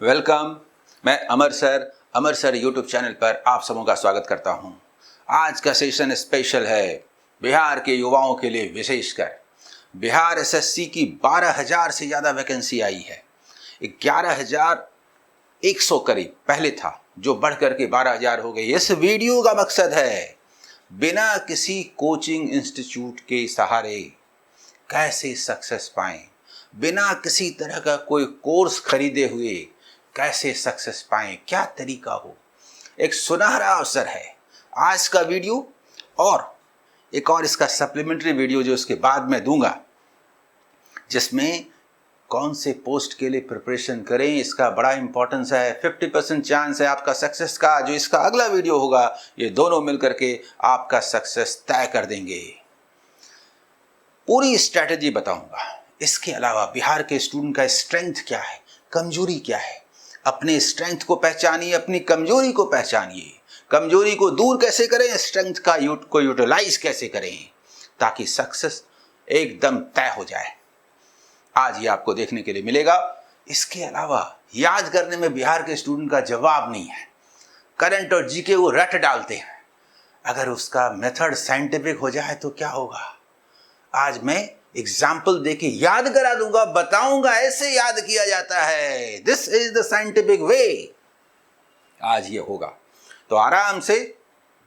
Welcome. मैं अमर sir YouTube channel पर आप सबों का स्वागत करता हूं। आज का सेशन स्पेशल है बिहार के युवाओं के लिए। विशेषकर बिहार एसएससी की 12,000 से ज़्यादा वैकेंसी आई है। 11,100 करीब पहले था, जो बढ़ करके 12,000 हो गई। इस वीडियो का मकसद है बिना किसी कोचिंग इंस्टीट्यूट के सहारे कैसे सक्सेस पाएं, बिना किसी तरह का कोई कोर्स खरीदे हुए कैसे सक्सेस पाएं, क्या तरीका हो। एक सुनहरा अवसर है आज का वीडियो, और एक और इसका सप्लीमेंट्री वीडियो जो इसके बाद में दूंगा, जिसमें कौन से पोस्ट के लिए प्रिपरेशन करें इसका बड़ा इंपॉर्टेंस है। 50% चांस है आपका सक्सेस का। जो इसका अगला वीडियो होगा, ये दोनों मिलकर के आपका सक्सेस तय कर देंगे। पूरी स्ट्रैटेजी बताऊंगा। इसके अलावा बिहार के स्टूडेंट का स्ट्रेंथ क्या है, कमजोरी क्या है। अपने स्ट्रेंथ को पहचानिए, अपनी कमजोरी को पहचानिए। कमजोरी को दूर कैसे करें, स्ट्रेंथ को यूटिलाइज कैसे करें, ताकि सक्सेस एकदम तय हो जाए। आज ये आपको देखने के लिए मिलेगा। इसके अलावा याद करने में बिहार के स्टूडेंट का जवाब नहीं है। करंट और जीके वो रट डालते हैं। अगर उसका मेथड साइंटिफिक हो जाए तो क्या होगा। आज मैं एग्जाम्पल देके याद करा दूंगा, बताऊंगा ऐसे याद किया जाता है। This is the scientific way. आज ये होगा, तो आराम से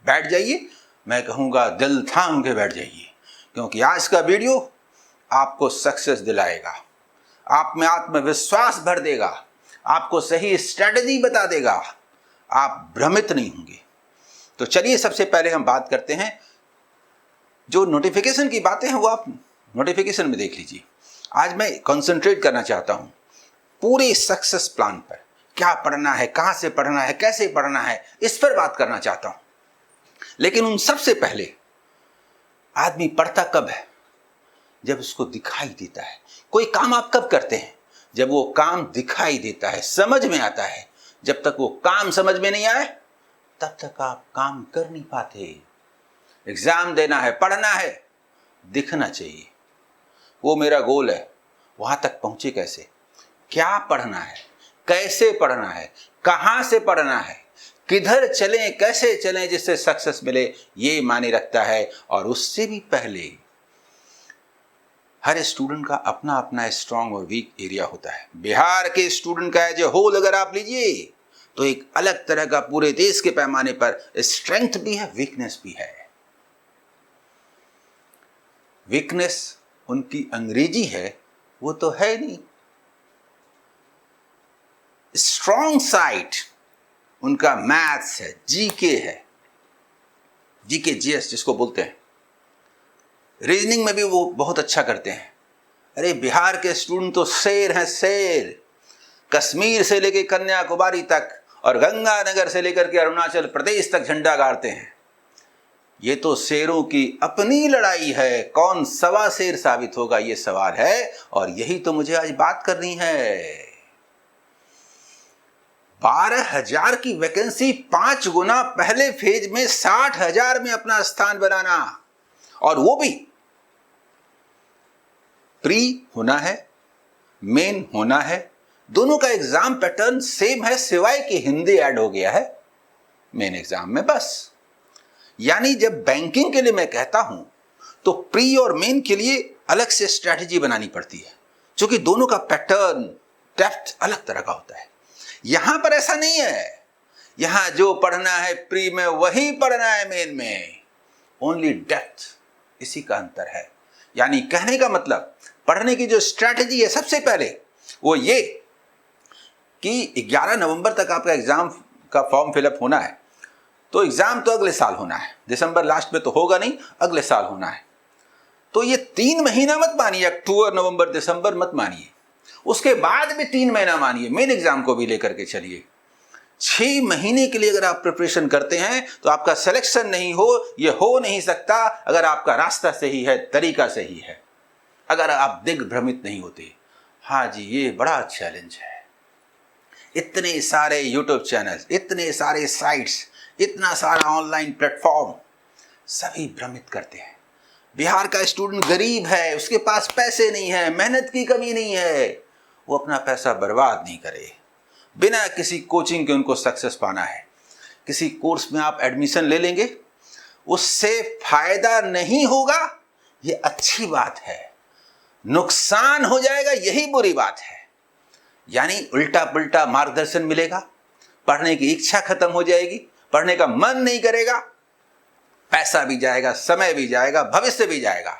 बैठ जाइए। मैं कहूंगा दिल थाम के बैठ जाइए, क्योंकि आज का वीडियो आपको सक्सेस दिलाएगा, आप में आत्मविश्वास भर देगा, आपको सही स्ट्रेटजी बता देगा। आप भ्रमित नहीं होंगे। तो चलिए सबसे पहले हम बात करते हैं। जो नोटिफिकेशन की बातें हैं वो आप नोटिफिकेशन में देख लीजिए। आज मैं कंसंट्रेट करना चाहता हूं पूरे सक्सेस प्लान पर। क्या पढ़ना है, कहां से पढ़ना है, कैसे पढ़ना है, इस पर बात करना चाहता हूं। लेकिन उन सबसे पहले आदमी पढ़ता कब है, जब उसको दिखाई देता है। कोई काम आप कब करते हैं, जब वो काम दिखाई देता है, समझ में आता है। जब तक वो काम समझ में नहीं आए तब तक आप काम कर नहीं पाते। एग्जाम देना है, पढ़ना है, दिखना चाहिए। वो मेरा गोल है। वहां तक पहुंचे कैसे, क्या पढ़ना है, कैसे पढ़ना है, कहां से पढ़ना है, किधर चलें, कैसे चलें जिससे सक्सेस मिले, ये मायने रखता है। और उससे भी पहले हर स्टूडेंट का अपना अपना स्ट्रांग और वीक एरिया होता है। बिहार के स्टूडेंट का एज ए होल अगर आप लीजिए तो एक अलग तरह का पूरे देश के पैमाने पर स्ट्रेंथ भी है, वीकनेस भी है। वीकनेस उनकी अंग्रेजी है, वो तो है नहीं। स्ट्रॉन्ग साइड उनका मैथ्स है, जीके है, जीके जीएस जिसको बोलते हैं। रीजनिंग में भी वो बहुत अच्छा करते हैं। अरे बिहार के स्टूडेंट तो शेर हैं, शेर। कश्मीर से लेकर कन्याकुमारी तक और गंगानगर से लेकर के अरुणाचल प्रदेश तक झंडा गाड़ते हैं। ये तो शेरों की अपनी लड़ाई है। कौन सवा शेर साबित होगा, ये सवाल है। और यही तो मुझे आज बात करनी है। 12,000 की वैकेंसी, 5 गुना पहले फेज में 60,000 में अपना स्थान बनाना, और वो भी प्री होना है, मेन होना है। दोनों का एग्जाम पैटर्न सेम है, सिवाय कि हिंदी ऐड हो गया है मेन एग्जाम में, बस। यानी जब बैंकिंग के लिए मैं कहता हूं तो प्री और मेन के लिए अलग से स्ट्रैटेजी बनानी पड़ती है, क्योंकि दोनों का पैटर्न, डेप्थ अलग तरह का होता है। यहां पर ऐसा नहीं है। यहां जो पढ़ना है प्री में वही पढ़ना है मेन में, ओनली डेप्थ, इसी का अंतर है। यानी कहने का मतलब, पढ़ने की जो स्ट्रैटेजी है सबसे पहले वो ये कि 11 नवंबर तक आपका एग्जाम का फॉर्म फिलअप होना है। तो एग्जाम तो अगले साल होना है, दिसंबर लास्ट में तो होगा नहीं, अगले साल होना है। तो ये 3 महीना मत मानिए, अक्टूबर नवंबर दिसंबर मत मानिए। उसके बाद भी 3 महीना मानिए, मेन एग्जाम को भी लेकर के चलिए। 6 महीने के लिए अगर आप प्रिपरेशन करते हैं तो आपका सिलेक्शन नहीं हो, ये हो नहीं सकता अगर आपका रास्ता सही है, तरीका सही है, अगर आप दिग्भ्रमित नहीं होते। हाँ जी, ये बड़ा चैलेंज है। इतने सारे यूट्यूब चैनल, इतने सारे साइट्स, इतना सारा ऑनलाइन प्लेटफॉर्म, सभी भ्रमित करते हैं। बिहार का स्टूडेंट गरीब है, उसके पास पैसे नहीं है, मेहनत की कमी नहीं है, वो अपना पैसा बर्बाद नहीं करे। बिना किसी कोचिंग के उनको सक्सेस पाना है। किसी कोर्स में आप एडमिशन ले लेंगे, उससे फायदा नहीं होगा, ये अच्छी बात है। नुकसान हो जाएगा, यही बुरी बात है। यानी उल्टा पुल्टा मार्गदर्शन मिलेगा, पढ़ने की इच्छा खत्म हो जाएगी, पढ़ने का मन नहीं करेगा, पैसा भी जाएगा, समय भी जाएगा, भविष्य भी जाएगा।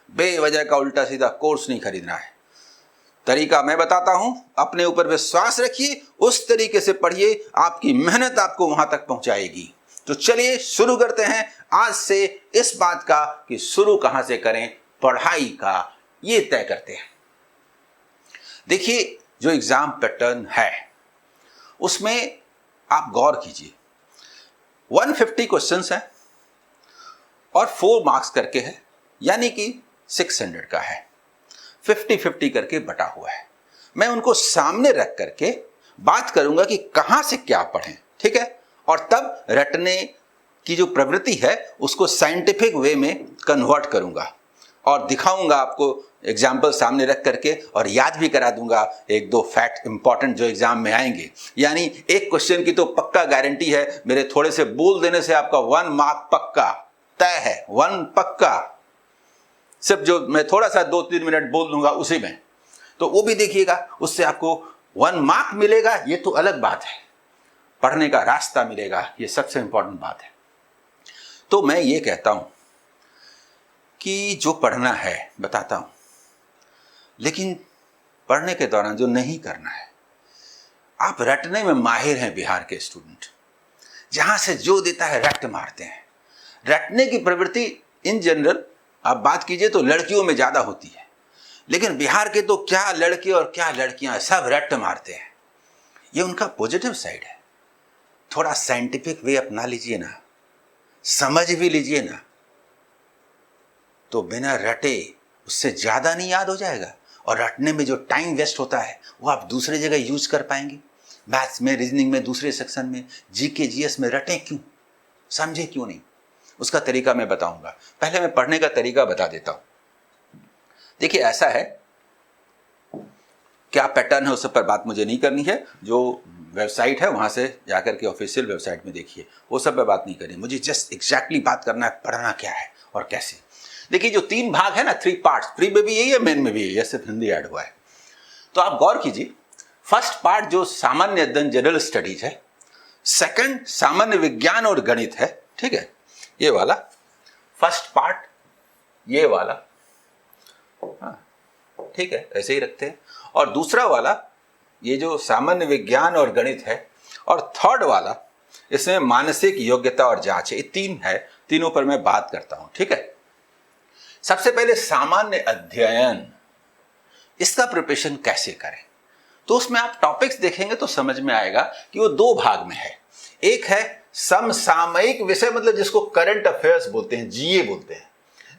बेवजह का उल्टा सीधा कोर्स नहीं खरीदना है। तरीका मैं बताता हूं, अपने ऊपर विश्वास रखिए, उस तरीके से पढ़िए, आपकी मेहनत आपको वहां तक पहुंचाएगी। तो चलिए शुरू करते हैं आज से इस बात का कि शुरू कहां से करें, पढ़ाई का ये तय करते हैं। देखिए, जो एग्जाम पैटर्न है उसमें आप गौर कीजिए, 150 क्वेश्चंस हैं और 4 मार्क्स करके है, यानी कि 600 का है, 50-50 करके बटा हुआ है। मैं उनको सामने रख करके बात करूंगा कि कहां से क्या पढ़ें, ठीक है, और तब रटने की जो प्रवृत्ति है उसको साइंटिफिक वे में कन्वर्ट करूंगा और दिखाऊंगा आपको एग्जाम्पल सामने रख करके, और याद भी करा दूंगा 1-2 फैक्ट इंपॉर्टेंट जो एग्जाम में आएंगे। यानी एक क्वेश्चन की तो पक्का गारंटी है, मेरे थोड़े से बोल देने से आपका 1 मार्क पक्का तय है, 1 पक्का। सिर्फ जो मैं थोड़ा सा 2-3 मिनट बोल दूंगा उसी में, तो वो भी देखिएगा, उससे आपको 1 मार्क मिलेगा, ये तो अलग बात है, पढ़ने का रास्ता मिलेगा, ये सबसे इंपॉर्टेंट बात है। तो मैं ये कहता हूं कि जो पढ़ना है बताता हूं, लेकिन पढ़ने के दौरान जो नहीं करना है, आप रटने में माहिर हैं बिहार के स्टूडेंट, जहां से जो देता है रट मारते हैं। रटने की प्रवृत्ति इन जनरल आप बात कीजिए तो लड़कियों में ज्यादा होती है, लेकिन बिहार के तो क्या लड़के और क्या लड़कियां सब रट मारते हैं। ये उनका पॉजिटिव साइड है। थोड़ा साइंटिफिक वे अपना लीजिए ना, समझ भी लीजिए ना, तो बिना रटे उससे ज्यादा नहीं याद हो जाएगा, और रटने में जो टाइम वेस्ट होता है वो आप दूसरे जगह यूज कर पाएंगे। मैथ्स में, रीजनिंग में, दूसरे सेक्शन में, जीके जीएस में रटें क्यों, समझे क्यों नहीं, उसका तरीका मैं बताऊंगा। पहले मैं पढ़ने का तरीका बता देता हूं। देखिए, ऐसा है, क्या पैटर्न है उस पर बात मुझे नहीं करनी है, जो वेबसाइट है वहां से जाकर के ऑफिशियल वेबसाइट में देखिए, वो सब पे बात नहीं करनी, मुझे जस्ट एग्जैक्टली बात करना है पढ़ना क्या है और कैसे। देखिए, जो 3 भाग है ना, 3 पार्ट्स, प्री में भी यही है, मेन में भी यही है, सिर्फ हिंदी ऐड हुआ है। तो आप गौर कीजिए, फर्स्ट पार्ट जो सामान्य अध्ययन जनरल स्टडीज है, सेकंड सामान्य विज्ञान और गणित है, ठीक है, ये वाला फर्स्ट पार्ट, ये वाला, हाँ ठीक है, ऐसे ही रखते हैं। और दूसरा वाला ये जो सामान्य विज्ञान और गणित है, और थर्ड वाला इसमें मानसिक योग्यता और जांच है। ये 3 है, तीनों पर मैं बात करता हूं, ठीक है। सबसे पहले सामान्य अध्ययन, इसका प्रिपरेशन कैसे करें, तो उसमें आप टॉपिक्स देखेंगे तो समझ में आएगा कि वो 2 भाग में है। एक है समसामयिक विषय, मतलब जिसको करंट अफेयर्स बोलते हैं, जीए बोलते हैं।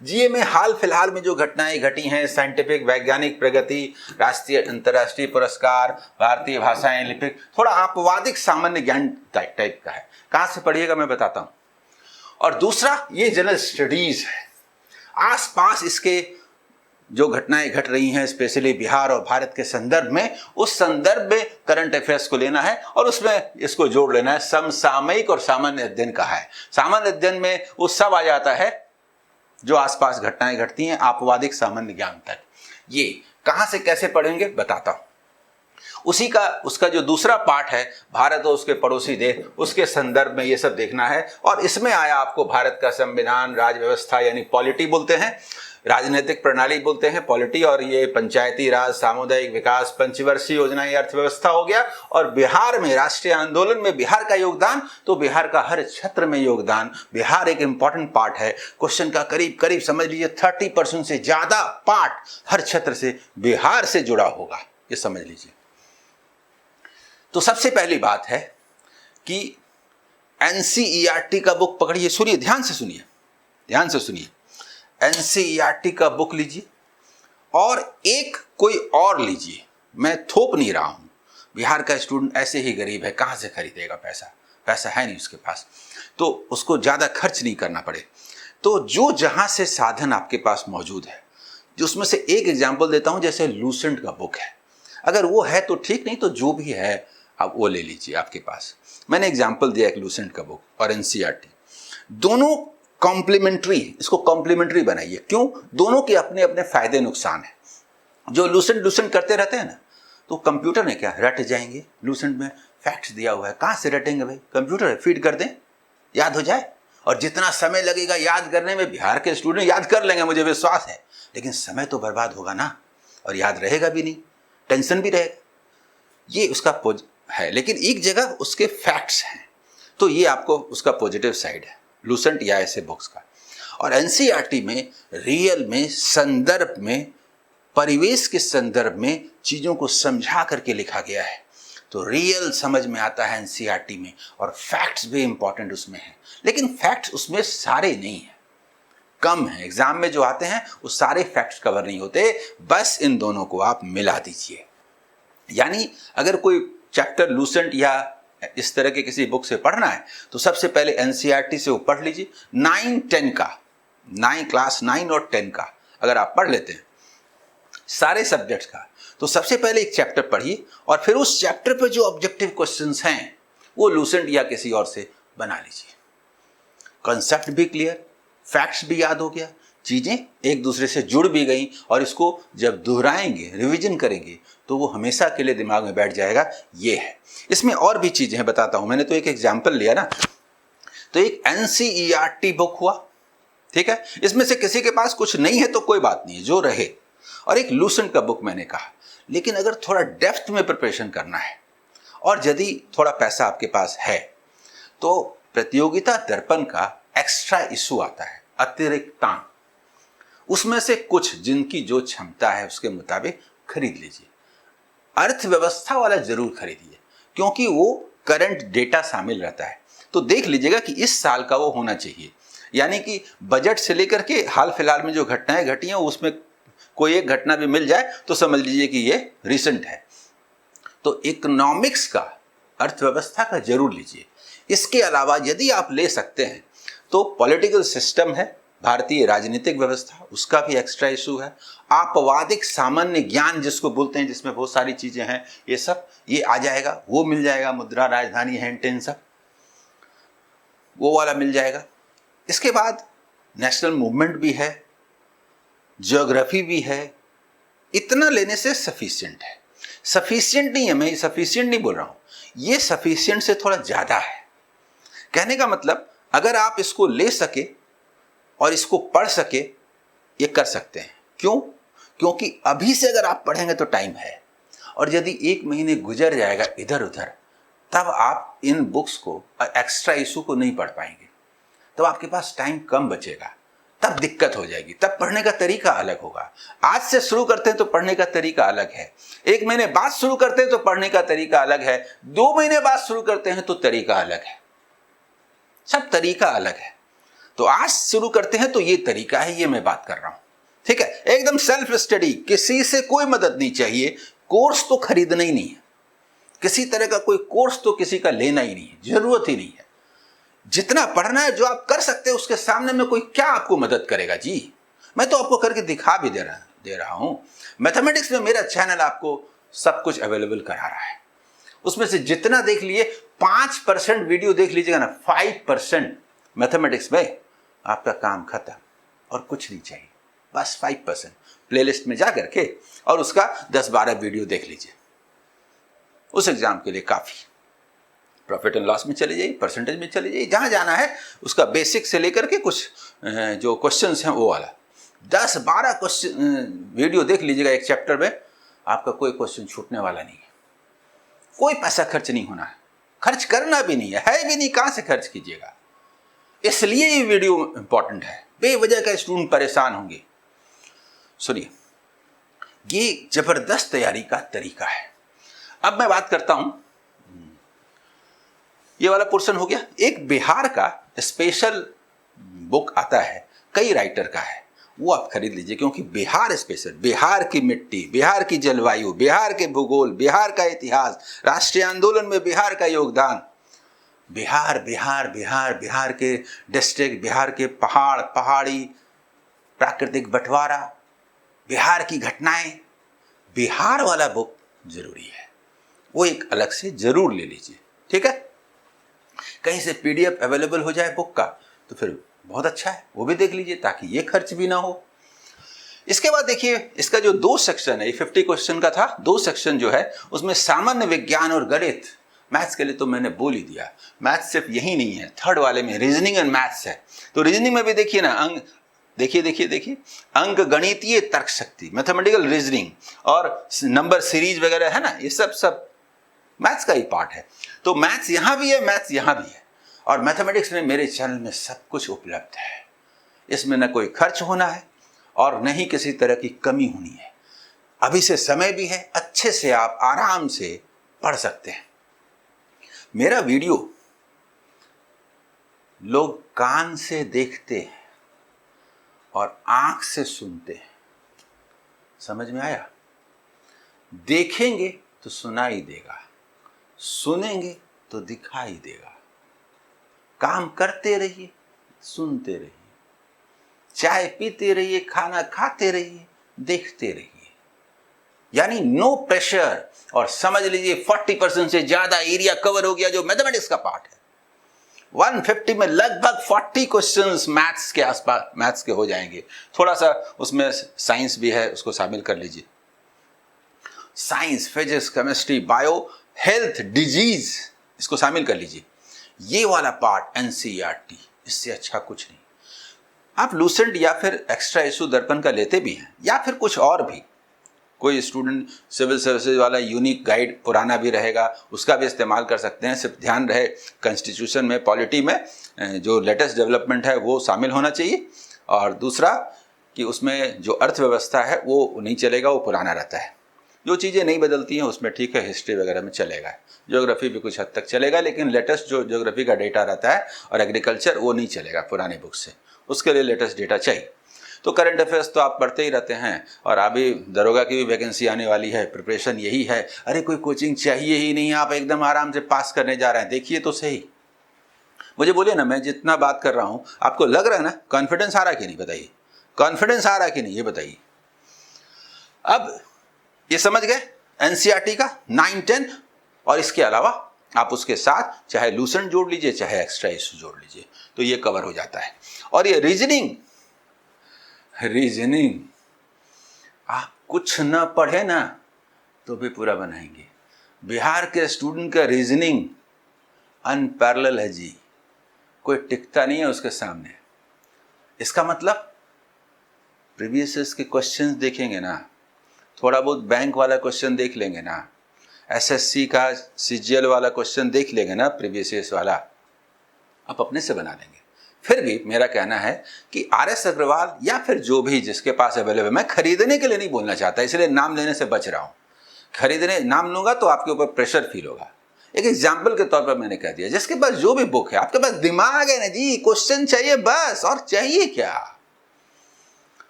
जीए में हाल फिलहाल में जो घटनाएं घटी हैं, साइंटिफिक वैज्ञानिक प्रगति, राष्ट्रीय अंतर्राष्ट्रीय पुरस्कार, भारतीय भाषाएं, लिपिक, थोड़ा आपवादिक सामान्य ज्ञान टाइप का है। कहां से पढ़िएगा मैं बताता हूं। और दूसरा ये जनरल स्टडीज है, आसपास इसके जो घटनाएं घट रही हैं, स्पेशली बिहार और भारत के संदर्भ में, उस संदर्भ में करंट अफेयर्स को लेना है और उसमें इसको जोड़ लेना है। समसामयिक और सामान्य अध्ययन कहा है। सामान्य अध्ययन में वो सब आ जाता है जो आसपास घटनाएं घटती हैं, आपवादिक सामान्य ज्ञान तक। ये कहां से कैसे पढ़ेंगे बताता हूं। उसी का उसका जो दूसरा पार्ट है, भारत और उसके पड़ोसी देश, उसके संदर्भ में ये सब देखना है। और इसमें आया आपको भारत का संविधान, राज व्यवस्था यानी पॉलिटी बोलते हैं, राजनीतिक प्रणाली बोलते हैं पॉलिटी, और ये पंचायती राज, सामुदायिक विकास, पंचवर्षीय योजनाएं, अर्थव्यवस्था हो गया। और बिहार में राष्ट्रीय आंदोलन में बिहार का योगदान, तो बिहार का हर क्षेत्र में योगदान। बिहार एक इंपॉर्टेंट पार्ट है। क्वेश्चन का करीब करीब समझ लीजिए 30% से ज्यादा पार्ट हर क्षेत्र से बिहार से जुड़ा होगा, ये समझ लीजिए। तो सबसे पहली बात है कि एनसीईआरटी का बुक पकड़िए, सुनिए, ध्यान से सुनिए, ध्यान से सुनिए। एनसीईआरटी का बुक लीजिए और एक कोई और लीजिए, मैं थोप नहीं रहा हूं। बिहार का स्टूडेंट ऐसे ही गरीब है, कहां से खरीदेगा, पैसा है नहीं उसके पास, तो उसको ज्यादा खर्च नहीं करना पड़े। तो जो जहां से साधन आपके पास मौजूद है, जो उसमें से एक एग्जाम्पल देता हूं, जैसे लूसेंट का बुक है, अगर वो है तो ठीक, नहीं तो जो भी है आप वो ले लीजिए आपके पास। मैंने एग्जाम्पल दिया एक लूसेंट का बुक और एनसीईआरटी, दोनों कॉम्प्लीमेंट्री, इसको कॉम्प्लीमेंट्री बनाइए। क्यों? दोनों के अपने अपने फायदे नुकसान है। जो लूसेंट करते रहते हैं ना, तो कंप्यूटर में क्या रट जाएंगे। लूसेंट में फैक्ट्स दिया हुआ है, कहाँ से रटेंगे भाई, कंप्यूटर है, फीड कर दें, याद हो जाए। और जितना समय लगेगा याद करने में, बिहार के स्टूडेंट याद कर लेंगे, मुझे विश्वास है, लेकिन समय तो बर्बाद होगा ना, और याद रहेगा भी नहीं, टेंशन भी रहेगा। ये उसका है, लेकिन एक जगह उसके फैक्ट्स हैं, तो ये आपको उसका पॉजिटिव साइड है लूसेंट या ऐसे बुक्स का। और एनसीईआरटी में रियल में, संदर्भ में, परिवेश के संदर्भ में चीज़ों को समझा करके लिखा गया है, तो रियल समझ में आता है एनसीईआरटी में, और फैक्ट्स भी इंपॉर्टेंट उसमें हैं। लेकिन फैक्ट्स उसमें सारे नहीं हैं, कम है। एग्जाम में जो आते हैं वो सारे फैक्ट्स कवर नहीं होते, बस इन दोनों को आप मिला दीजिए। यानी अगर कोई चैप्टर लूसेंट या इस तरह के किसी बुक से पढ़ना है, तो सबसे पहले एनसीईआरटी से वो पढ़ लीजिए। 9-10 का, क्लास 9 और 10 का अगर आप पढ़ लेते हैं सारे सब्जेक्ट्स का, तो सबसे पहले एक चैप्टर पढ़िए, और फिर उस चैप्टर पे जो ऑब्जेक्टिव क्वेश्चंस हैं वो लूसेंट या किसी और से बना लीजिए। कॉन्सेप्ट भी क्लियर, फैक्ट्स भी याद हो गया, चीज़ें एक दूसरे से जुड़ भी गई, और इसको जब दोहराएंगे, रिवीजन करेंगे, तो वो हमेशा के लिए दिमाग में बैठ जाएगा। ये है। इसमें और भी चीज़ें हैं, बताता हूँ। मैंने तो एक एग्जाम्पल लिया ना, तो एक एनसीईआरटी बुक हुआ, ठीक है, इसमें से किसी के पास कुछ नहीं है तो कोई बात नहीं है, जो रहे। और एक लूसेंट का बुक मैंने कहा। लेकिन अगर थोड़ा डेप्थ में प्रिपरेशन करना है, और यदि थोड़ा पैसा आपके पास है, तो प्रतियोगिता दर्पण का एक्स्ट्रा इशू आता है, अतिरिक्तांक, उसमें से कुछ जिनकी जो क्षमता है उसके मुताबिक खरीद लीजिए। अर्थव्यवस्था वाला जरूर खरीदिए, क्योंकि वो करंट डेटा शामिल रहता है। तो देख लीजिएगा कि इस साल का वो होना चाहिए, यानी कि बजट से लेकर के हाल फिलहाल में जो घटनाएं घटी हैं उसमें कोई एक घटना भी मिल जाए तो समझ लीजिए कि ये रिसेंट है। तो इकोनॉमिक्स का, अर्थव्यवस्था का जरूर लीजिए। इसके अलावा यदि आप ले सकते हैं तो पॉलिटिकल सिस्टम है, भारतीय राजनीतिक व्यवस्था, उसका भी एक्स्ट्रा इशू है। आपवादिक सामान्य ज्ञान जिसको बोलते हैं, जिसमें बहुत सारी चीजें हैं, ये सब ये आ जाएगा, वो मिल जाएगा। मुद्रा, राजधानी, हैंड टेन, सब वो वाला मिल जाएगा। इसके बाद नेशनल मूवमेंट भी है, ज्योग्राफी भी है। इतना लेने से सफिशिएंट है। सफिशिएंट नहीं है, मैं सफिशिएंट नहीं बोल रहा हूं, ये सफिशिएंट से थोड़ा ज्यादा है। कहने का मतलब, अगर आप इसको ले सके और इसको पढ़ सके, ये कर सकते हैं। क्यों? क्योंकि अभी से अगर आप पढ़ेंगे तो टाइम है, और यदि 1 महीने गुजर जाएगा इधर उधर, तब आप इन बुक्स को, एक्स्ट्रा इशू को नहीं पढ़ पाएंगे, तब आपके पास टाइम कम बचेगा, तब दिक्कत हो जाएगी। तब पढ़ने का तरीका अलग होगा। आज से शुरू करते हैं तो पढ़ने का तरीका अलग है, 1 महीने बाद शुरू करते हैं तो पढ़ने का तरीका अलग है, 2 महीने बाद शुरू करते हैं तो तरीका अलग है, सब तरीका अलग है। तो आज शुरू करते हैं तो ये तरीका है, ये मैं बात कर रहा हूं, ठीक है। एकदम सेल्फ स्टडी, किसी से कोई मदद नहीं चाहिए। कोर्स तो खरीदना ही नहीं है, किसी तरह का कोई कोर्स तो किसी का लेना ही नहीं है, जरूरत ही नहीं है। जितना पढ़ना है, जो आप कर सकते हैं, उसके सामने में कोई क्या आपको मदद करेगा जी। मैं तो आपको करके दिखा भी दे रहा हूं। मैथमेटिक्स में मेरा चैनल आपको सब कुछ अवेलेबल करा रहा है, उसमें से जितना देख लिए, 5% वीडियो देख लीजिएगा ना, 5% मैथमेटिक्स में आपका काम खत्म, और कुछ नहीं चाहिए, बस 5%। प्लेलिस्ट में जा करके और उसका 10-12 वीडियो देख लीजिए, उस एग्जाम के लिए काफी। प्रॉफिट एंड लॉस में चले जाइए, परसेंटेज में चले जाइए, जहां जाना है उसका बेसिक से लेकर के कुछ जो क्वेश्चंस हैं वो वाला 10-12 क्वेश्चन वीडियो देख लीजिएगा एक चैप्टर में, आपका कोई क्वेश्चन छूटने वाला नहीं है। कोई पैसा खर्च नहीं होना है, खर्च करना भी नहीं है भी नहीं, कहां से खर्च कीजिएगा। इसलिए ये वीडियो इंपॉर्टेंट है, बेवजह का स्टूडेंट परेशान होंगे। सुनिए, ये जबरदस्त तैयारी का तरीका है। अब मैं बात करता हूं, ये वाला पोर्शन हो गया। एक बिहार का स्पेशल बुक आता है, कई राइटर का है, वो आप खरीद लीजिए, क्योंकि बिहार स्पेशल, बिहार की मिट्टी, बिहार की जलवायु, बिहार के भूगोल, बिहार का इतिहास, राष्ट्रीय आंदोलन में बिहार का योगदान, बिहार बिहार बिहार बिहार के डिस्ट्रिक्ट, बिहार के पहाड़, पहाड़ी, प्राकृतिक बंटवारा, बिहार की घटनाएं, बिहार वाला बुक जरूरी है। वो एक अलग से जरूर ले लीजिए, ठीक है। कहीं से पीडीएफ अवेलेबल हो जाए बुक का तो फिर बहुत अच्छा है, वो भी देख लीजिए ताकि ये खर्च भी ना हो। इसके बाद देखिए इसका जो 2 सेक्शन है, ये 50 क्वेश्चन का था, 2 सेक्शन जो है उसमें सामान्य विज्ञान और गणित। मैथ्स के लिए तो मैंने बोल ही दिया, मैथ्स सिर्फ यही नहीं है, थर्ड वाले में रीजनिंग एंड मैथ्स है। तो रीजनिंग में भी देखिए ना, अंक देखिए अंक गणितीय तर्क शक्ति, मैथमेटिकल रीजनिंग और नंबर सीरीज वगैरह है ना, ये सब मैथ्स का ही पार्ट है। तो मैथ्स यहां भी है, मैथ्स यहां भी है, और मैथमेटिक्स में मेरे चैनल में सब कुछ उपलब्ध है। इसमें न कोई खर्च होना है और न ही किसी तरह की कमी होनी है। अभी से समय भी है, अच्छे से आप आराम से पढ़ सकते हैं। मेरा वीडियो लोग कान से देखते हैं और आंख से सुनते हैं, समझ में आया? देखेंगे तो सुनाई देगा, सुनेंगे तो दिखाई देगा। काम करते रहिए, सुनते रहिए, चाय पीते रहिए, खाना खाते रहिए, देखते रहिए। यानी नो प्रेशर। और समझ लीजिए 40% से ज्यादा एरिया कवर हो गया जो मैथमेटिक्स का पार्ट है। 150 में लगभग 40 क्वेश्चंस मैथ्स के आसपास, मैथ्स के हो जाएंगे। थोड़ा सा उसमें साइंस भी है, उसको शामिल कर लीजिए। Science, physics, chemistry, bio, health, disease, इसको शामिल कर लीजिए। ये वाला पार्ट एनसीईआरटी, इससे अच्छा कुछ नहीं। आप लूसेंट या फिर एक्स्ट्रा इशू दर्पण का लेते भी हैं, या फिर कुछ और भी, कोई स्टूडेंट सिविल सर्विसेज वाला यूनिक गाइड पुराना भी रहेगा, उसका भी इस्तेमाल कर सकते हैं। सिर्फ ध्यान रहे कॉन्स्टिट्यूशन में, पॉलिटी में जो लेटेस्ट डेवलपमेंट है वो शामिल होना चाहिए। और दूसरा कि उसमें जो अर्थव्यवस्था है वो नहीं चलेगा, वो पुराना रहता है। जो चीज़ें नहीं बदलती हैं उसमें ठीक है, हिस्ट्री वगैरह में चलेगा, ज्योग्राफी भी कुछ हद तक चलेगा, लेकिन लेटेस्ट जो ज्योग्राफी का डेटा रहता है और एग्रीकल्चर, वो नहीं चलेगा पुराने बुक से, उसके लिए लेटेस्ट डेटा चाहिए। तो करंट अफेयर्स तो आप पढ़ते ही रहते हैं, और अभी दरोगा की भी वैकेंसी आने वाली है, प्रिपरेशन यही है। अरे कोई कोचिंग चाहिए ही नहीं, आप एकदम आराम से पास करने जा रहे हैं, देखिए तो सही। मुझे बोलिए ना, मैं जितना बात कर रहा हूँ आपको लग रहा है ना, कॉन्फिडेंस आ रहा है कि नहीं बताइए, कॉन्फिडेंस आ रहा है कि नहीं ये बताइए। अब ये समझ गए एनसीईआरटी का 9, 10, और इसके अलावा आप उसके साथ चाहे लूसेंट जोड़ लीजिए, चाहे एक्स्ट्रा इशू जोड़ लीजिए, तो ये कवर हो जाता है। और ये रीजनिंग आप कुछ न पढ़े ना तो भी पूरा बनाएंगे। बिहार के स्टूडेंट का रीजनिंग अनपैरेलल है जी, कोई टिकता नहीं है उसके सामने। इसका मतलब प्रीवियस ईयर्स के क्वेश्चंस देखेंगे ना, थोड़ा बहुत बैंक वाला क्वेश्चन देख लेंगे ना, एसएससी का सीजीएल वाला क्वेश्चन देख लेंगे ना, प्रीवियस ईयर्स वाला, आप अपने से बना लेंगे। फिर भी मेरा कहना है कि आरएस अग्रवाल या फिर जो भी जिसके पास अवेलेबल, मैं खरीदने के लिए नहीं बोलना चाहता, इसलिए नाम लेने से बच रहा हूं। खरीदने नाम लूंगा तो आपके ऊपर प्रेशर फील होगा। एक एग्जाम्पल के तौर पर मैंने कह दिया, जिसके पास जो भी बुक है, आपके पास दिमाग है ना जी, क्वेश्चन चाहिए बस, और चाहिए क्या।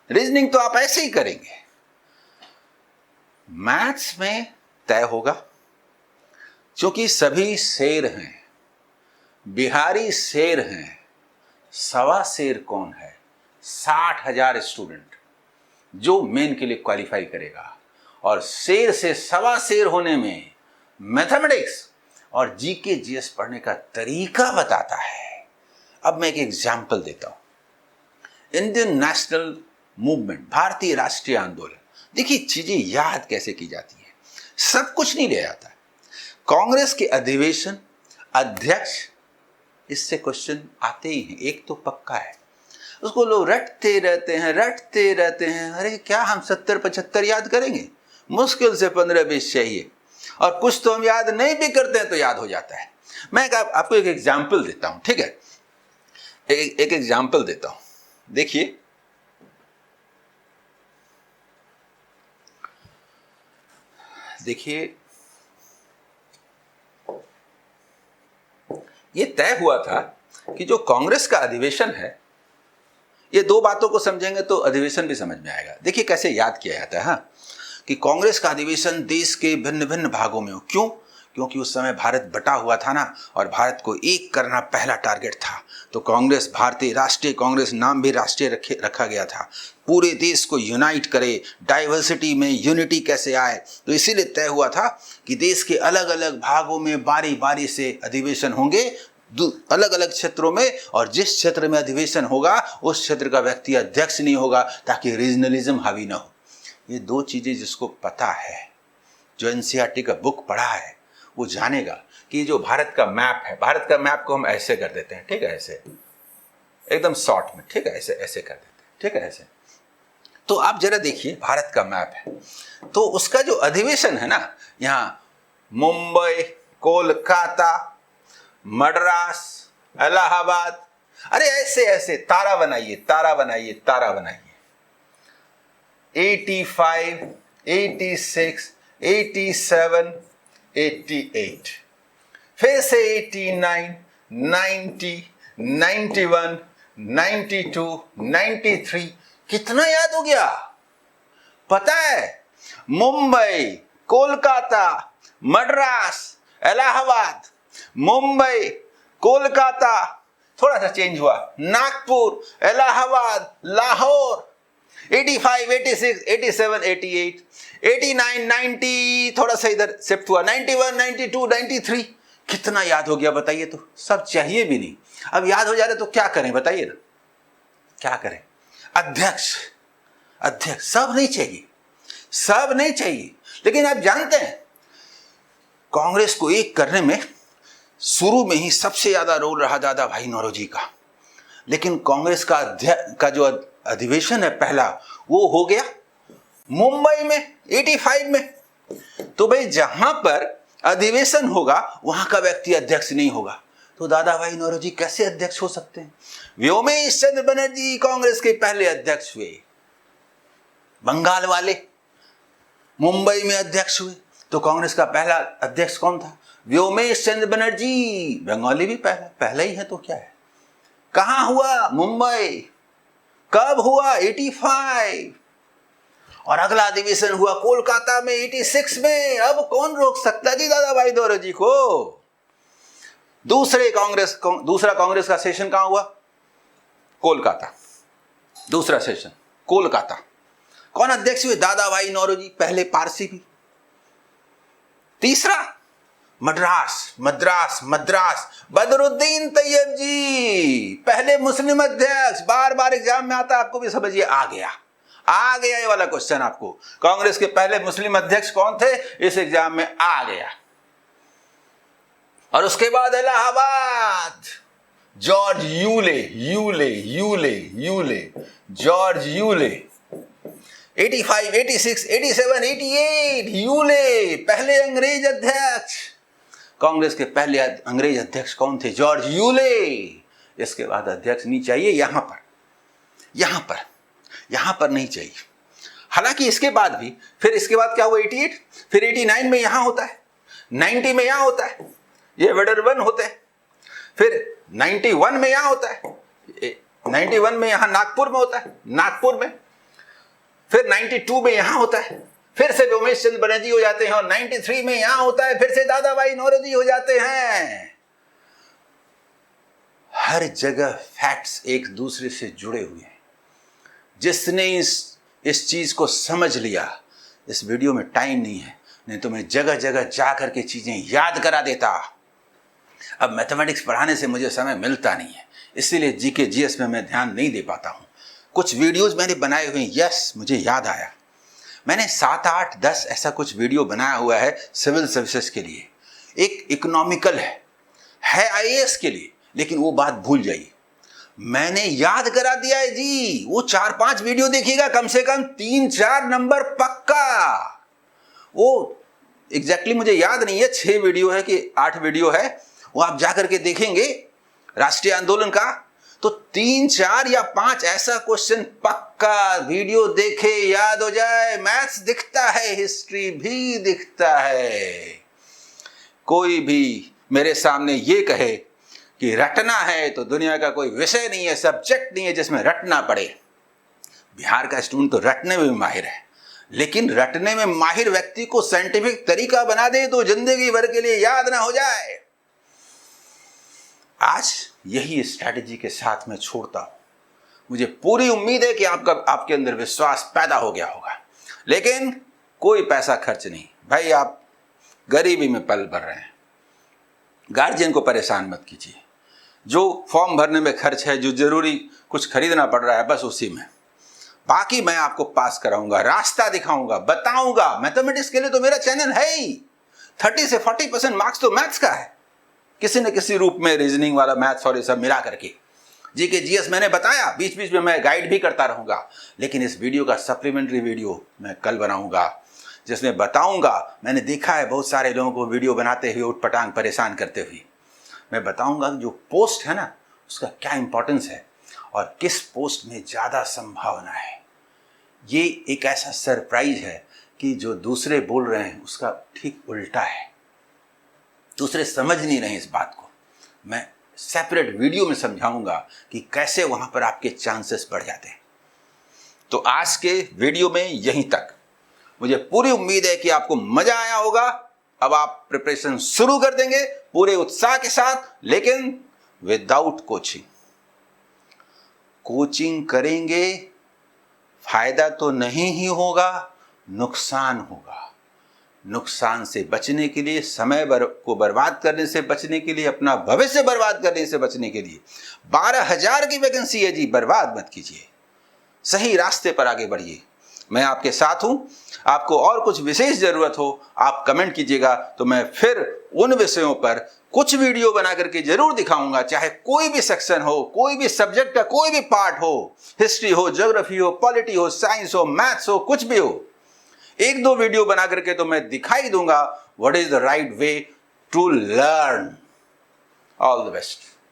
रीजनिंग तो आप ऐसे ही करेंगे। मैथ्स में तय होगा, क्योंकि सभी शेर हैं, बिहारी शेर हैं, सवा शेर कौन है? 60,000 स्टूडेंट जो मेन के लिए क्वालिफाई करेगा। और शेर से सवा शेर होने में मैथमेटिक्स और जीके जीएस पढ़ने का तरीका बताता है। अब मैं एक एग्जाम्पल देता हूं। इंडियन नेशनल मूवमेंट, भारतीय राष्ट्रीय आंदोलन, देखिए चीजें याद कैसे की जाती है, सब कुछ नहीं ले आता। कांग्रेस के अधिवेशन अध्यक्ष, इससे क्वेश्चन आते ही हैं, एक तो पक्का है, उसको लोग रटते रहते हैं। अरे क्या हम 70-75 याद करेंगे? मुश्किल से 15-20 चाहिए, और कुछ तो हम याद नहीं भी करते हैं तो याद हो जाता है। मैं आपको एक एग्जाम्पल देता हूं, ठीक है, एक एग्जाम्पल देता हूं, देखिए। ये तय हुआ था कि जो कांग्रेस का अधिवेशन है, ये 2 बातों को समझेंगे तो अधिवेशन भी समझ में आएगा। देखिए कैसे याद किया जाता है, हाँ, कि कांग्रेस का अधिवेशन देश के भिन्न भिन्न भागों में हो। क्यों? क्योंकि उस समय भारत बटा हुआ था ना, और भारत को एक करना पहला टारगेट था। तो कांग्रेस, भारतीय राष्ट्रीय कांग्रेस नाम भी राष्ट्रीय रखा गया था। पूरे देश को यूनाइट करे, डाइवर्सिटी में यूनिटी कैसे आए। तो इसीलिए तय हुआ था कि देश के अलग अलग भागों में बारी बारी से अधिवेशन होंगे, अलग अलग क्षेत्रों में, और जिस क्षेत्र में अधिवेशन होगा उस क्षेत्र का व्यक्ति अध्यक्ष नहीं होगा, ताकि रीजनलिज्म हावी ना हो। ये दो चीजें जिसको पता है, जो एनसीईआरटी का बुक पढ़ा है, वो जानेगा कि जो भारत का मैप है, भारत का मैप को हम ऐसे कर देते हैं, ठीक है, ऐसे एकदम शॉर्ट में, ठीक है, ऐसे ऐसे कर देते हैं, ठीक है, ऐसे। तो आप जरा देखिए, भारत का मैप है, तो उसका जो अधिवेशन है ना, यहाँ मुंबई, कोलकाता, मद्रास, इलाहाबाद, अरे ऐसे ऐसे तारा बनाइए, तारा बनाइए, तारा बनाइए। 85, 86, 87, 88, फिर से 89, 90, 91, 92, 93। कितना याद हो गया पता है? मुंबई, कोलकाता, मद्रास, इलाहाबाद, मुंबई, कोलकाता, थोड़ा सा चेंज हुआ, नागपुर, इलाहाबाद, लाहौर, 85, 86, 87, 88, 89, 90, थोड़ा सा इधर शिफ्ट हुआ, 91, 92, 93। कितना याद हो गया बताइए? तो सब चाहिए भी नहीं। अब याद हो जा रहा है तो क्या करें बताइए ना, क्या करें? अध्यक्ष, अध्यक्ष सब नहीं चाहिए, सब नहीं चाहिए। लेकिन आप जानते हैं कांग्रेस को एक करने में शुरू में ही सबसे ज्यादा रोल रहा दादा भाई नौरोजी का। लेकिन कांग्रेस का जो अधिवेशन है पहला, वो हो गया मुंबई में 85 में। तो भाई जहां पर अधिवेशन होगा वहां का व्यक्ति अध्यक्ष नहीं होगा, तो दादा भाई नौरोजी कैसे अध्यक्ष हो सकते हैं? व्योमेश चंद्र बनर्जी कांग्रेस के पहले अध्यक्ष हुए, बंगाल वाले मुंबई में अध्यक्ष हुए। तो कांग्रेस का पहला अध्यक्ष कौन था? व्योमेश चंद्र बनर्जी। बंगाली भी पहला ही है, तो क्या है? कहां हुआ? मुंबई। कब हुआ? 85। और अगला अधिवेशन हुआ कोलकाता में 86 में। अब कौन रोक सकता जी दादा भाई नौरोजी को? दूसरा कांग्रेस का सेशन कहां हुआ? कोलकाता। दूसरा सेशन कोलकाता। कौन अध्यक्ष हुए? दादा भाई नौरोजी, पहले पारसी भी। तीसरा मद्रास, बदरुद्दीन तैयब जी, पहले मुस्लिम अध्यक्ष। बार बार एग्जाम में आता, आपको भी समझिए, आ गया ये वाला क्वेश्चन आपको। कांग्रेस के पहले मुस्लिम अध्यक्ष कौन थे? इस एग्जाम में आ गया। और उसके बाद Allahabad, George Yule, George Yule. 85, 86, 87, 88, Yule पहले अंग्रेज अध्यक्ष। कांग्रेस के पहले अंग्रेज अध्यक्ष कौन थे? George Yule. इसके बाद अध्यक्ष नहीं चाहिए यहां पर नहीं चाहिए। हालांकि इसके बाद भी, फिर इसके बाद क्या हुआ? 88, फिर 89 में यहां होता है, 90 में यहां होता है, ये वेडरबन होते हैं। फिर 91 में यहां होता है, 91 में यहां नागपुर में होता है, नागपुर में। फिर 92 में यहां होता है, फिर से व्योमेश चंद्र बनर्जी हो जाते हैं, और 93 में यहां होता है, फिर से दादा भाई नौरोजी हो जाते हैं। हर जगह फैक्ट्स एक दूसरे से जुड़े हुए हैं। जिसने इस चीज को समझ लिया, इस वीडियो में टाइम नहीं है, नहीं तो मैं जगह जगह जा करके चीजें याद करा देता। अब मैथमेटिक्स पढ़ाने से मुझे समय मिलता नहीं है, इसीलिए जीके जीएस में मैं ध्यान नहीं दे पाता हूं। कुछ वीडियोस मैंने बनाए हुए हैं, यस मुझे याद आया, मैंने 7, 8, 10 ऐसा कुछ वीडियो बनाया हुआ है सिविल सर्विसेज के लिए। एक इकोनॉमिकल है आईएएस के लिए, लेकिन वो बात भूल जाइए, मैंने याद करा दिया है जी। वो 4-5 वीडियो देखिएगा, कम से कम 3-4 नंबर पक्का। वो एग्जैक्टली मुझे याद नहीं है, 6 वीडियो है कि 8 वीडियो है, वो आप जाकर के देखेंगे राष्ट्रीय आंदोलन का, तो 3, 4 या 5 ऐसा क्वेश्चन पक्का वीडियो देखे याद हो जाए। मैथ्स दिखता है, हिस्ट्री भी दिखता है। कोई भी मेरे सामने ये कहे कि रटना है, तो दुनिया का कोई विषय नहीं है, सब्जेक्ट नहीं है जिसमें रटना पड़े। बिहार का स्टूडेंट तो रटने में भी माहिर है, लेकिन रटने में माहिर व्यक्ति को साइंटिफिक तरीका बना दे तो जिंदगी भर के लिए याद ना हो जाए। आज यही स्ट्रैटेजी के साथ मैं छोड़ता हूं। मुझे पूरी उम्मीद है कि आपके अंदर विश्वास पैदा हो गया होगा। लेकिन कोई पैसा खर्च नहीं भाई, आप गरीबी में पल भर रहे हैं। गार्जियन को परेशान मत कीजिए। जो फॉर्म भरने में खर्च है, जो जरूरी कुछ खरीदना पड़ रहा है, बस उसी में। बाकी मैं आपको पास कराऊंगा, रास्ता दिखाऊंगा, बताऊंगा। मैथमेटिक्स के लिए तो मेरा चैनल है ही। 30 से 40% मार्क्स तो मैथ्स का है, किसी न किसी रूप में, रीजनिंग वाला, मैथ्स और ये सब मिला करके। जीके जीएस मैंने बताया, बीच बीच में मैं गाइड भी करता रहूंगा। लेकिन इस वीडियो का सप्लीमेंट्री वीडियो मैं कल बनाऊंगा, जिसमें बताऊंगा। मैंने देखा है बहुत सारे लोगों को वीडियो बनाते हुए उठपटांग परेशान करते हुए। मैं बताऊंगा जो पोस्ट है ना, उसका क्या इंपॉर्टेंस है और किस पोस्ट में ज़्यादा संभावना है। ये एक ऐसा सरप्राइज है कि जो दूसरे बोल रहे हैं उसका ठीक उल्टा है। दूसरे समझ नहीं रहे इस बात को। मैं सेपरेट वीडियो में समझाऊंगा कि कैसे वहां पर आपके चांसेस बढ़ जाते हैं। तो आज के वीडियो में यहीं तक। मुझे पूरी उम्मीद है कि आपको मजा आया होगा। अब आप प्रिपरेशन शुरू कर देंगे पूरे उत्साह के साथ, लेकिन विदाउट कोचिंग। कोचिंग करेंगे, फायदा तो नहीं ही होगा, नुकसान होगा। नुकसान से बचने के लिए, समय को बर्बाद करने से बचने के लिए, अपना भविष्य बर्बाद करने से बचने के लिए 12,000 की वैकेंसी है जी, बर्बाद मत कीजिए। सही रास्ते पर आगे बढ़िए। मैं आपके साथ हूं। आपको और कुछ विशेष जरूरत हो, आप कमेंट कीजिएगा, तो मैं फिर उन विषयों पर कुछ वीडियो बना करके जरूर दिखाऊंगा। चाहे कोई भी सेक्शन हो, कोई भी सब्जेक्ट का कोई भी पार्ट हो, हिस्ट्री हो, ज्योग्राफी हो, पॉलिटी हो, साइंस हो, मैथ्स हो, कुछ भी हो, 1-2 वीडियो बना करके तो मैं दिखाई दूंगा what is the right way to learn. All the best.